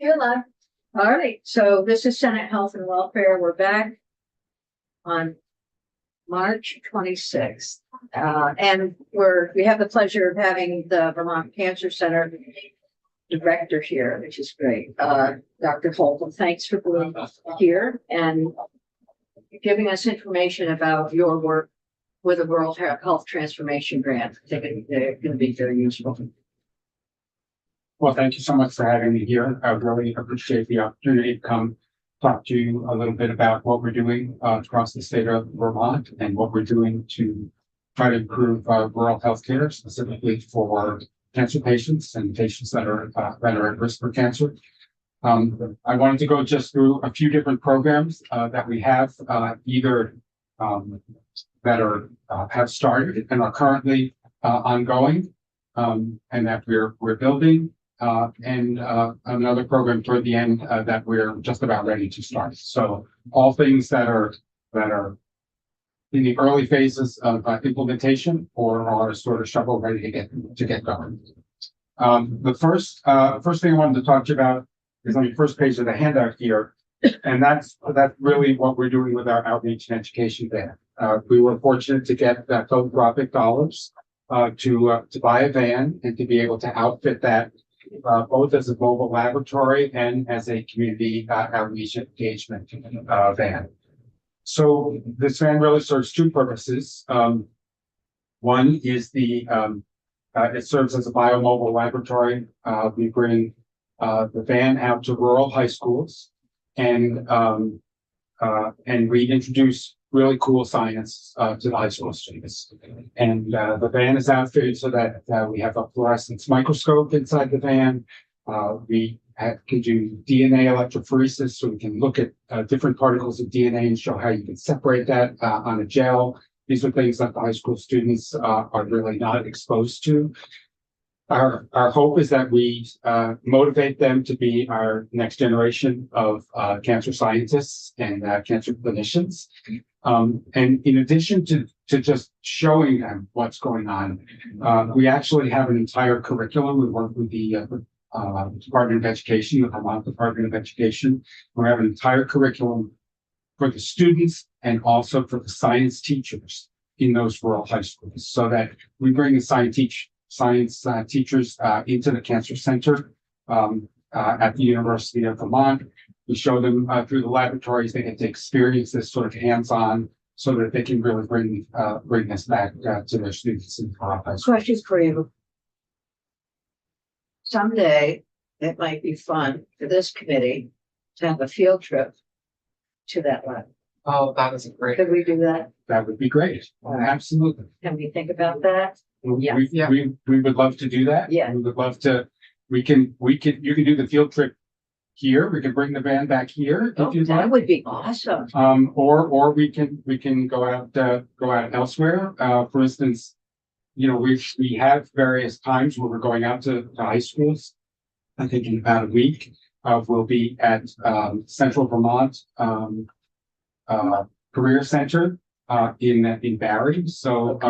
You're live. All right, so this is Senate Health and Welfare. We're back on March 26th. And we have the pleasure of having the Vermont Cancer Center director here, which is great. Dr. Holcomb, thanks for being here and giving us information about your work with the World Health Transformation Grant. I think they're going to be very useful. Well, thank you so much for having me here. I really appreciate the opportunity to come talk to you a little bit about what we're doing across the state of Vermont and what we're doing to try to improve rural healthcare, specifically for cancer patients and patients that are at risk for cancer. I wanted to go just through a few different programs that we have either that are have started and are currently ongoing, and that we're building. And another program toward the end that we're just about ready to start. So all things that are in the early phases of implementation or are sort of shovel ready to get going. The first thing I wanted to talk to you about is on the first page of the handout here, and that's really what we're doing with our outreach and education van. We were fortunate to get philanthropic dollars to buy a van and to be able to outfit that both as a mobile laboratory and as a community outreach engagement van. So this van really serves two purposes. One is it serves as a biomobile laboratory. We bring the van out to rural high schools and we introduce really cool science to the high school students. And the van is outfitted so that we have a fluorescence microscope inside the van. We can do DNA electrophoresis, so we can look at different particles of DNA and show how you can separate that on a gel. These are things that the high school students are really not exposed to. Our hope is that we motivate them to be our next generation of cancer scientists and cancer clinicians. And in addition to just showing them what's going on, we actually have an entire curriculum. We work with the Department of Education, the Vermont Department of Education. We have an entire curriculum for the students and also for the science teachers in those rural high schools, so that we bring the science teachers into the cancer center at the University of Vermont. We show them through the laboratories. They get to experience this sort of hands-on, so that they can really bring this back to their students in high school. Question for you. Someday it might be fun for this committee to have a field trip to that lab. Oh, that is great. Could we do that? That would be great. Absolutely. Can we think about that? Yeah. We would love to do that. Yeah. We would love to. You can do the field trip here. We can bring the van back here if you'd That like. would be awesome. Or we can go out elsewhere. For instance, we have various times where we're going out to high schools. I think in about a week, we'll be at Central Vermont Career Center in Barrie. So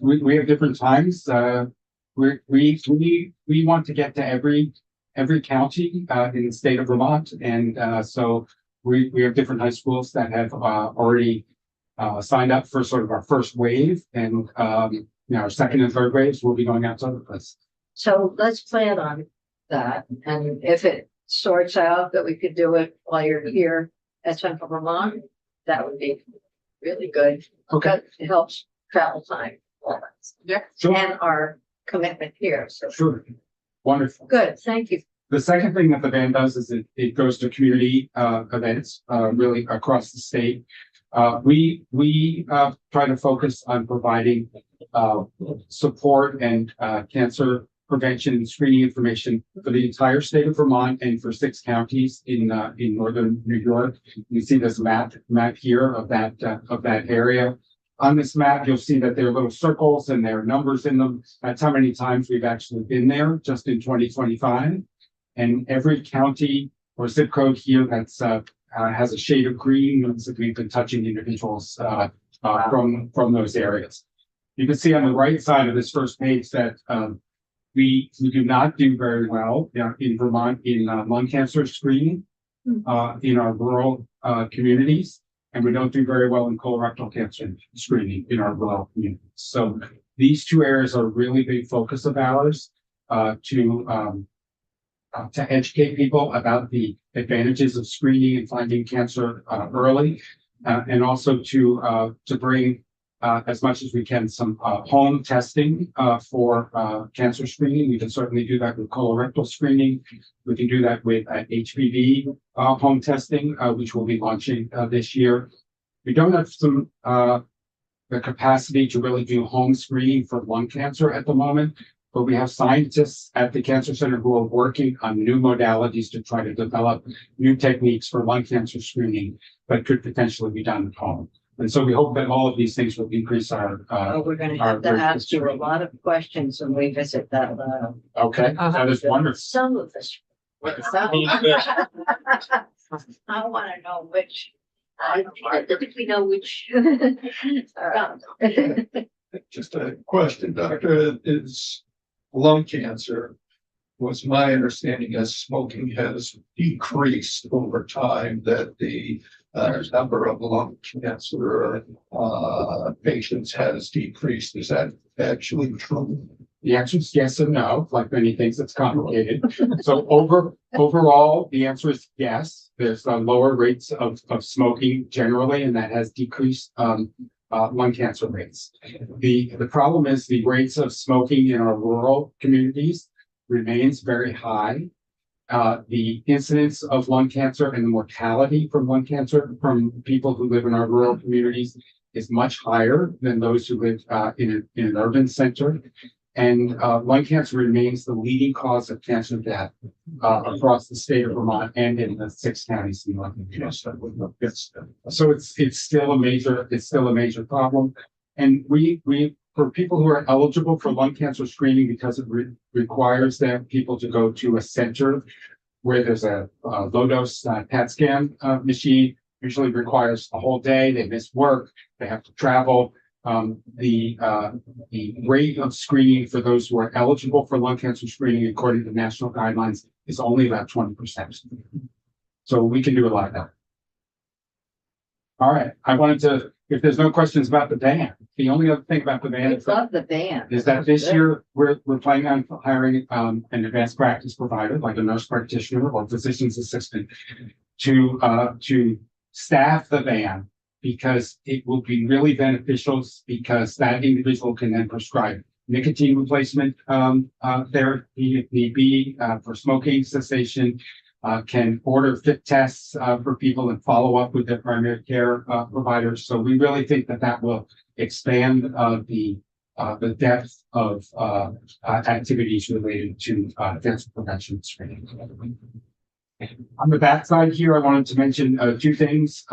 we have different times. We want to get to every county in the state of Vermont, and so we have different high schools that have already signed up for sort of our first wave, and our second and third waves will be going out to other places. So let's plan on that. And if it sorts out that we could do it while you're here at Central Vermont, that would be really good. Okay. It helps travel time. Yeah. Sure. And our commitment here. So Sure. Wonderful. good. Thank you. The second thing that the van does is it goes to community events really across the state. We try to focus on providing support and cancer prevention and screening information for the entire state of Vermont and for 6 counties in northern New York. You see this map here of that area. On this map, you'll see that there are little circles and there are numbers in them. That's how many times we've actually been there just in 2025. And every county or zip code here that's has a shade of green means that we've been touching individuals from those areas. You can see on the right side of this first page that We do not do very well in Vermont in lung cancer screening in our rural communities, and we don't do very well in colorectal cancer screening in our rural communities. So these two areas are a really big focus of ours to educate people about the advantages of screening and finding cancer early, and also to bring as much as we can some home testing for cancer screening. We can certainly do that with colorectal screening. We can do that with HPV home testing, which we'll be launching this year. We don't have the capacity to really do home screening for lung cancer at the moment, but we have scientists at the Cancer Center who are working on new modalities to try to develop new techniques for lung cancer screening that could potentially be done at home. And so we hope that all of these things will increase our. We're going to have to ask you a lot of questions when we visit that lab. Okay, that is wonderful. Some of us. I want to know which. I think we know which. Just a question, doctor, is lung cancer, was my understanding as smoking has decreased over time, that the number of lung cancer patients has decreased. Is that actually true? The answer is yes and no. Like many things, it's complicated. So overall, the answer is yes. There's lower rates of smoking generally, and that has decreased lung cancer rates. The problem is the rates of smoking in our rural communities remains very high. The incidence of lung cancer and the mortality from lung cancer from people who live in our rural communities is much higher than those who live in an urban center. And lung cancer remains the leading cause of cancer death across the state of Vermont and in the 6 counties in North Carolina. So it's still a major problem. And we for people who are eligible for lung cancer screening, because it requires that people to go to a center where there's a low dose CAT scan machine, usually requires a whole day. They miss work, they have to travel. The rate of screening for those who are eligible for lung cancer screening, according to national guidelines, is only about 20%. So we can do a lot of that. All right, I wanted to, if there's no questions about the band, the only other thing about the band I love the band. is that this year we're planning on hiring an advanced practice provider, like a nurse practitioner or physician's assistant, to staff the band, because it will be really beneficial, because that individual can then prescribe nicotine replacement therapy if need be, for smoking cessation, can order fit tests for people and follow up with their primary care providers. So we really think that will expand the depth of activities related to cancer prevention screening. On the backside here, I wanted to mention 2 things.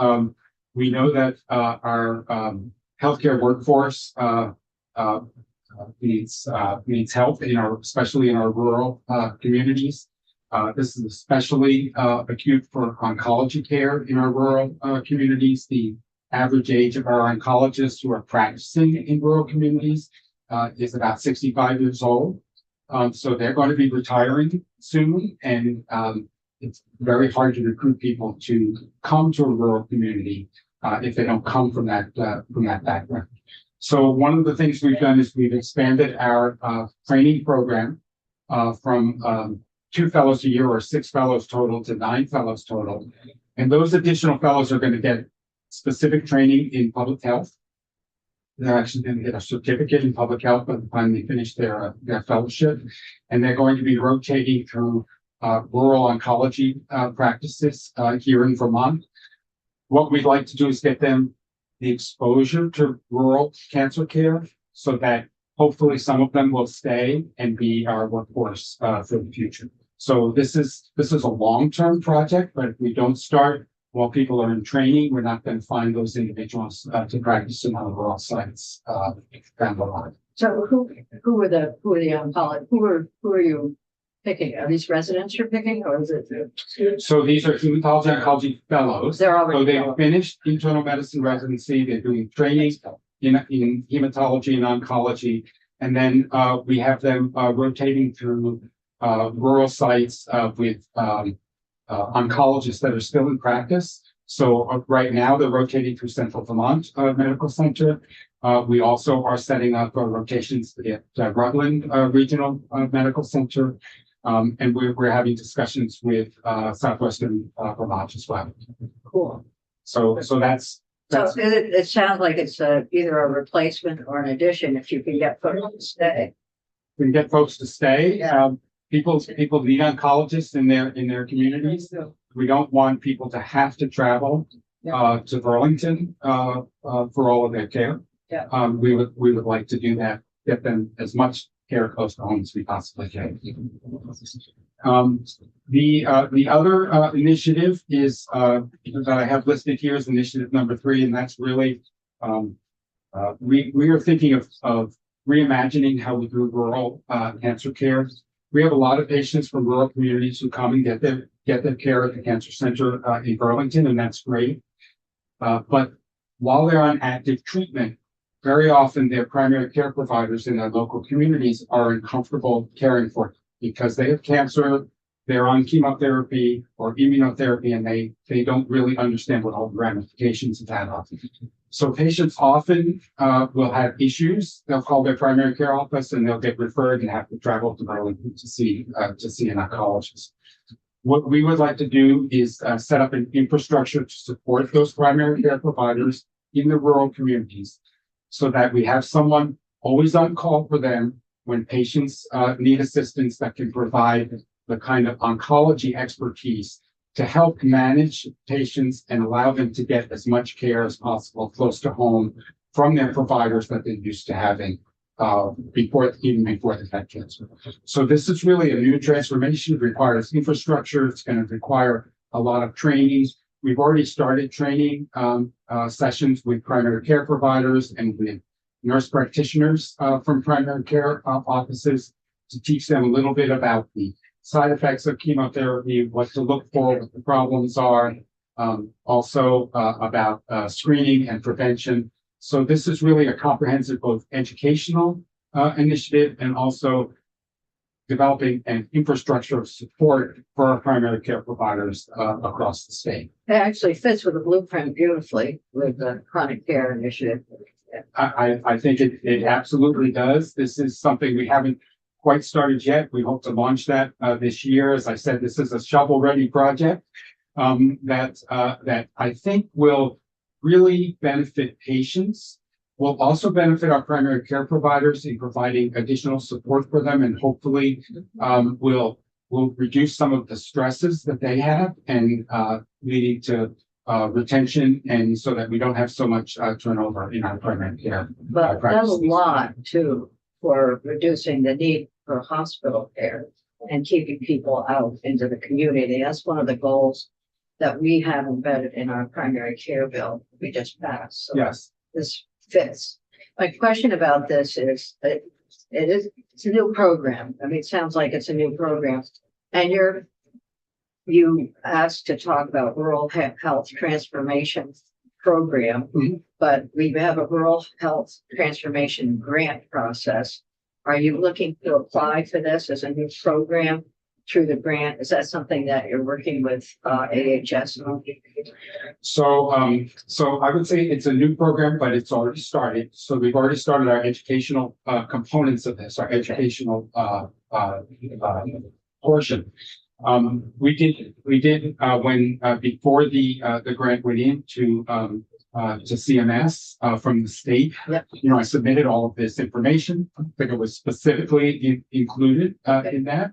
We know that our healthcare workforce needs help especially in our rural communities. This is especially acute for oncology care in our rural communities. The average age of our oncologists who are practicing in rural communities is about 65 years old. So they're going to be retiring soon, and it's very hard to recruit people to come to a rural community if they don't come from that background. So one of the things we've done is we've expanded our training program from 2 fellows a year, or 6 fellows total, to 9 fellows total. And those additional fellows are going to get specific training in public health. They're actually going to get a certificate in public health by the time they finish their fellowship. And they're going to be rotating through rural oncology practices here in Vermont. What we'd like to do is get them the exposure to rural cancer care, so that hopefully some of them will stay and be our workforce for the future. So this is a long-term project, but if we don't start while people are in training, we're not going to find those individuals to practice in our rural sites down the line. So who are the oncologists? Who are you picking? Are these residents you're picking, or is it? So these are hematology oncology fellows. They're already. So they finished internal medicine residency. They're doing training in hematology and oncology. And then we have them rotating through rural sites with oncologists that are still in practice. So right now they're rotating through Central Vermont Medical Center. We also are setting up rotations at Rutland Regional Medical Center. And we're having discussions with Southwestern Vermont as well. Cool. So that's So it sounds like it's either a replacement or an addition if you can get folks to stay. we can get folks to stay. Yeah. People need oncologists in their communities. We don't want people to have to travel to Burlington for all of their care. Yeah. We would like to do that, get them as much care close to home as we possibly can. The other initiative is that I have listed here is initiative number 3, and that's really we are thinking of reimagining how we do rural cancer care. We have a lot of patients from rural communities who come and get their care at the cancer center in Burlington, and that's great. But while they're on active treatment, very often their primary care providers in their local communities are uncomfortable caring for them because they have cancer, they're on chemotherapy or immunotherapy, and they don't really understand what all the ramifications of that are. So patients often will have issues. They'll call their primary care office and they'll get referred and have to travel to Burlington to see an oncologist. What we would like to do is set up an infrastructure to support those primary care providers in the rural communities so that we have someone always on call for them when patients need assistance that can provide the kind of oncology expertise to help manage patients and allow them to get as much care as possible close to home from their providers that they're used to having before they've had cancer. So this is really a new transformation. It requires infrastructure. It's going to require a lot of training. We've already started training sessions with primary care providers and with nurse practitioners from primary care offices to teach them a little bit about the side effects of chemotherapy, what to look for, what the problems are, also about screening and prevention. So this is really a comprehensive both educational initiative and also developing an infrastructure of support for our primary care providers across the state. It actually fits with the blueprint beautifully with the chronic care initiative. I think it absolutely does. This is something we haven't quite started yet. We hope to launch that this year. As I said, this is a shovel-ready project that I think will really benefit patients, will also benefit our primary care providers in providing additional support for them, and hopefully will reduce some of the stresses that they have and leading to retention, and so that we don't have so much turnover in our primary care. But that's a lot too for reducing the need for hospital care and keeping people out into the community. That's one of the goals that we have embedded in our primary care bill we just passed. So Yes. this fits. My question about this is that it's a new program. I mean, it sounds like it's a new program. And you asked to talk about rural health transformation program, but we have a rural health transformation grant process. Are you looking to apply for this as a new program through the grant? Is that something that you're working with AHS on? So I would say it's a new program, but it's already started. So we've already started our educational components of this, our educational portion. We did when before the grant went into to CMS from the state. Yep. You know, I submitted all of this information. I think it was specifically included in that.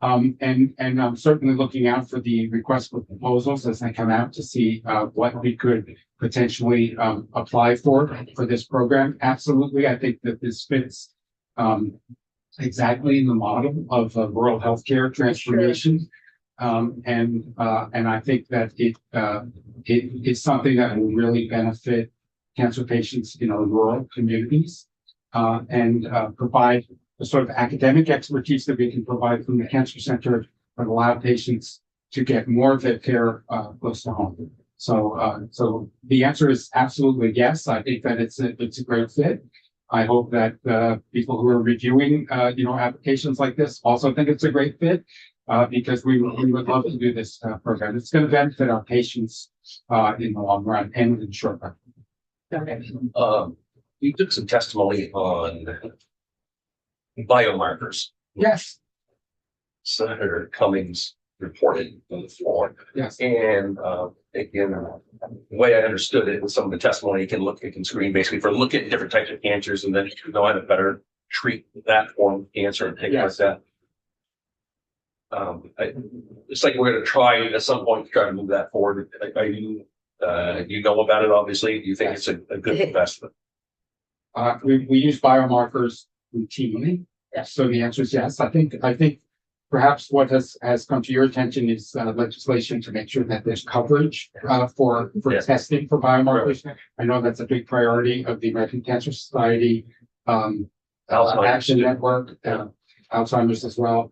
And I'm certainly looking out for the request for proposals as they come out to see what we could potentially apply for this program. Absolutely, I think that this fits exactly in the model of rural healthcare transformation. And I think that it is something that will really benefit cancer patients in our rural communities and provide the sort of academic expertise that we can provide from the cancer center, but allow patients to get more of their care close to home. So the answer is absolutely yes. I think that it's a great fit. I hope that, people who are reviewing, applications like this also think it's a great fit. Because we would love to do this, program. It's gonna benefit our patients, in the long run and in the short run. You took some testimony on biomarkers. Yes, Senator Cummings reported on the floor. yes. And again, the way I understood it, with some of the testimony, you can screen basically for looking at different types of cancers, and then you know how to better treat that form of cancer and things like that. It's like we're going to try at some point to try to move that forward. Are you, you know about it, obviously? Do you think it's a good investment? We use biomarkers routinely. Yes. So the answer is yes. I think perhaps what has come to your attention is legislation to make sure that there's coverage for Yeah. testing for biomarkers. I know that's a big priority of the American Cancer Society, Alzheimer's. Action Network, Alzheimer's as well.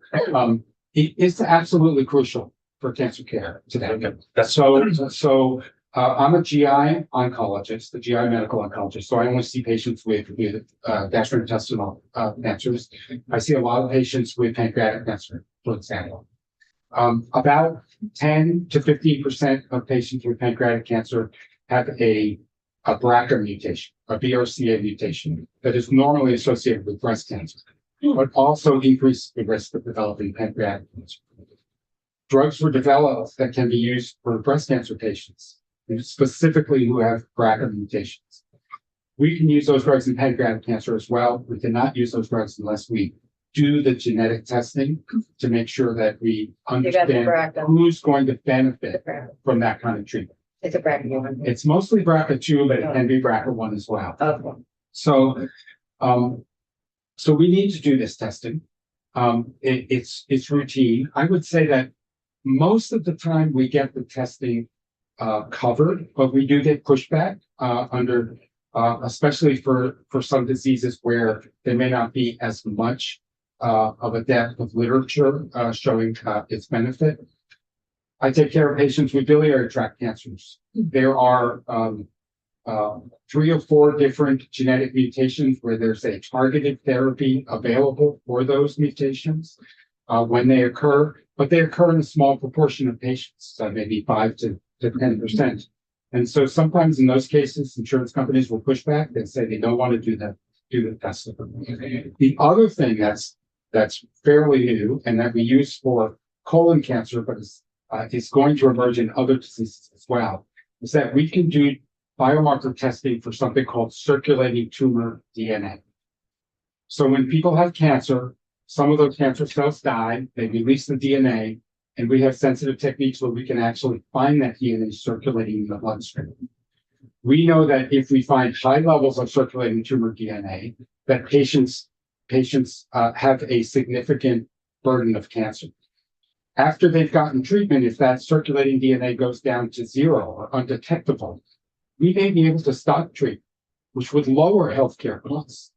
It's absolutely crucial for cancer care today. Okay. That's So I'm a GI oncologist, a GI medical oncologist, so I only see patients with gastrointestinal cancers. I see a lot of patients with pancreatic cancer, for example. About 10 to 15% of patients with pancreatic cancer have a BRCA mutation, a BRCA mutation that is normally associated with breast cancer, but also increases the risk of developing pancreatic cancer. Drugs were developed that can be used for breast cancer patients, specifically who have BRCA mutations. We can use those drugs in pancreatic cancer as well. We cannot use those drugs unless we do the genetic testing to make sure that we understand BRCA. who's going to benefit from that kind of treatment. It's a BRCA one. It's mostly BRCA2, but it can be BRCA1 as well. Okay. So we need to do this testing. It's routine. I would say that most of the time we get the testing covered, but we do get pushback under, especially for some diseases where there may not be as much of a depth of literature showing its benefit. I take care of patients with biliary tract cancers. There are 3 or 4 different genetic mutations where there's a targeted therapy available for those mutations when they occur, but they occur in a small proportion of patients, maybe 5 to 10%. And so sometimes in those cases, insurance companies will push back and say they don't want to do the testing. The other thing that's fairly new and that we use for colon cancer, but is going to emerge in other diseases as well, is that we can do biomarker testing for something called circulating tumor DNA. So when people have cancer, some of those cancer cells die, they release the DNA, and we have sensitive techniques where we can actually find that DNA circulating in the bloodstream. We know that if we find high levels of circulating tumor DNA, that patients have a significant burden of cancer. After they've gotten treatment, if that circulating DNA goes down to 0 or undetectable, we may be able to stop treatment, which would lower healthcare costs.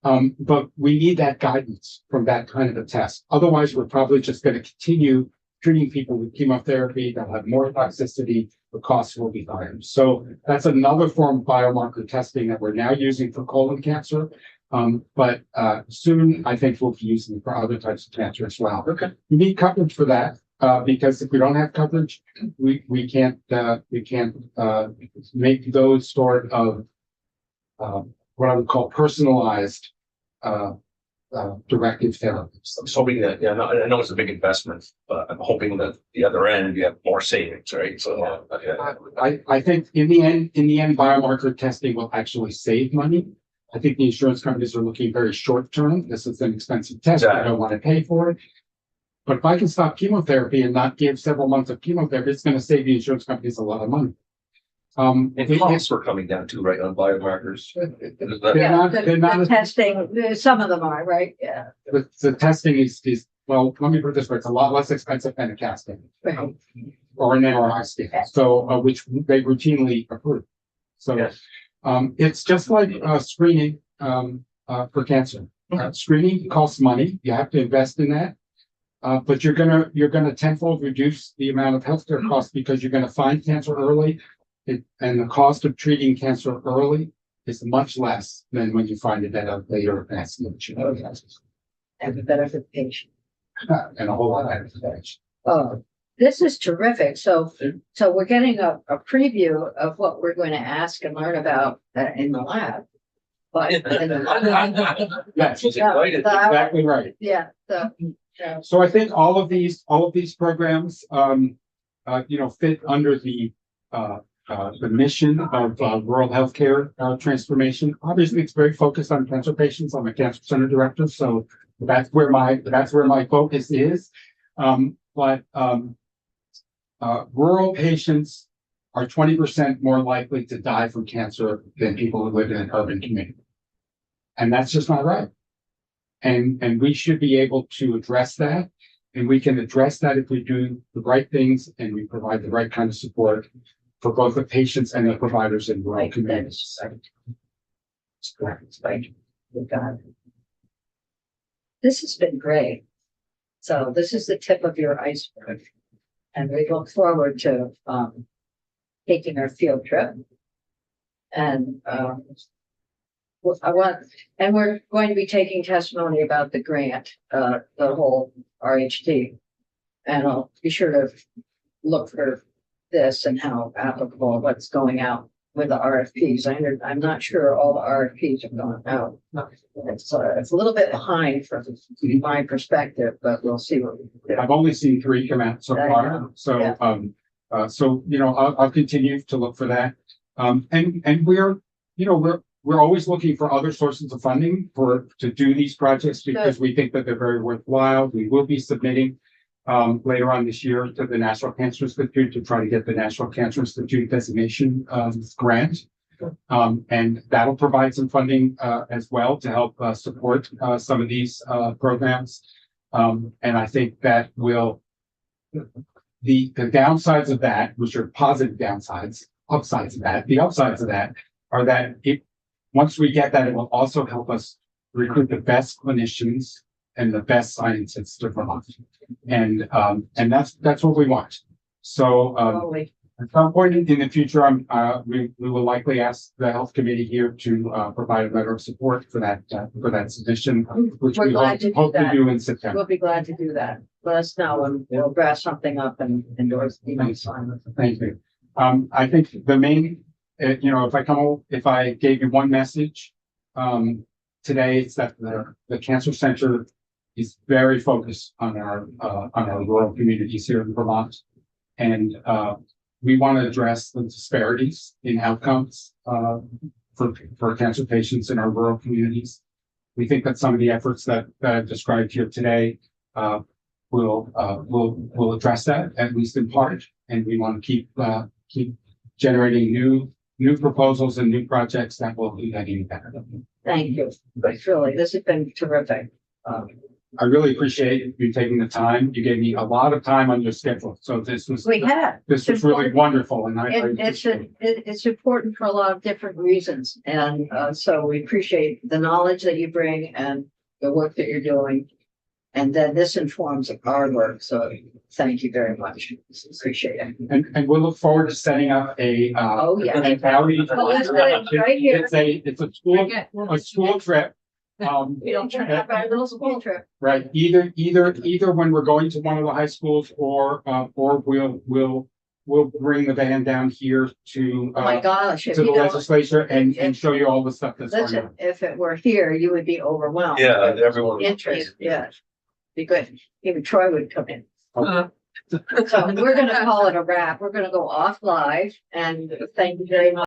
But we need that guidance from that kind of a test. Otherwise, we're probably just going to continue treating people with chemotherapy. They'll have more toxicity. The costs will be higher. So that's another form of biomarker testing that we're now using for colon cancer. But soon, I think we'll be using it for other types of cancer as well. okay. We need coverage for that. Because if we don't have coverage, we can't make those sort of what I would call personalized directive therapies. I'm just hoping that, yeah, I know it's a big investment, but I'm hoping that the other end, you have more savings, right? So, yeah. I think in the end, biomarker testing will actually save money. I think the insurance companies are looking very short term. This is an expensive test. I don't want to pay for it. But if I can stop chemotherapy and not give several months of chemotherapy, it's going to save the insurance companies a lot of money. And costs were coming down too, right, on biomarkers? They're not The testing, some of them are, right? Yeah. the testing is, well, let me put it this way, it's a lot less expensive than a CAT scan Right. or an MRI scan, so, which they routinely approve. So, Yes. it's just like, screening, for cancer. Screening costs money. You have to invest in that. But you're gonna tenfold reduce the amount of healthcare costs because you're gonna find cancer early. And the cost of treating cancer early is much less than when you find it at a later stage. And better for the patient. And a whole lot of advantage. Oh, this is terrific. So we're getting a preview of what we're going to ask and learn about in the lab. But, Yes, exactly right. yeah, So I think all of these programs, fit under the mission of rural healthcare transformation. Obviously, it's very focused on cancer patients. I'm a cancer center director, so that's where my focus is. Rural patients are 20% more likely to die from cancer than people who live in an urban community. And that's just not right. And we should be able to address that. And we can address that if we do the right things and we provide the right kind of support for both the patients and the providers in rural communities. this has been great. So this is the tip of your iceberg. And we look forward to taking our field trip. And we're going to be taking testimony about the grant, the whole RHT. And I'll be sure to look for this and how applicable, what's going out with the RFPs. I'm not sure all the RFPs have gone out. It's a little bit behind from my perspective, but we'll see what we can do. I've only seen 3 come out so I far. know. So, Yeah. I'll continue to look for that. And we're always looking for other sources of funding to do these projects because we think that they're very worthwhile. We will be submitting later on this year to the National Cancer Institute to try to get the National Cancer Institute designation grant. And that'll provide some funding as well to help support some of these programs. And I think that will, the downsides of that, which are positive downsides, upsides of that, the upsides of that are that once we get that, it will also help us recruit the best clinicians and the best scientists to Vermont. And that's what we want. So, at some point in the future, we will likely ask the health committee here to provide a letter of support for that submission, which We're we glad to do hope to that. do in September. We'll be glad to do that. Let us know and we'll draft something up and endorse the assignment. Thank you. I think the main, if I gave you one message, today, it's that the Cancer Center is very focused on our rural communities here in Vermont. And, we want to address the disparities in outcomes, for cancer patients in our rural communities. We think that some of the efforts that I've described here today, will address that, at least in part. And we want to keep generating new proposals and new projects that will do that even better. Thank you. Truly, this has been terrific. I really appreciate you taking the time. You gave me a lot of time on your schedule, so this was We have. really wonderful, and It's important for a lot of different reasons. And so we appreciate the knowledge that you bring and the work that you're doing. And then this informs our work. So thank you very much. Appreciate it. and we'll look forward to setting up a Oh, yeah. an outing. Well, let's do it right here. It's a school trip. We'll turn up our little school trip. Right, either when we're going to one of the high schools or we'll bring the band down here to Oh my gosh. If to the you don't, legislature and show you all the stuff that's going listen, on. if it were here, you would be overwhelmed. Yeah, everyone. Interest, yeah. Be good. Even Troy would come in. Uh, So we're gonna call it a wrap. We're gonna go off live and thank you very much.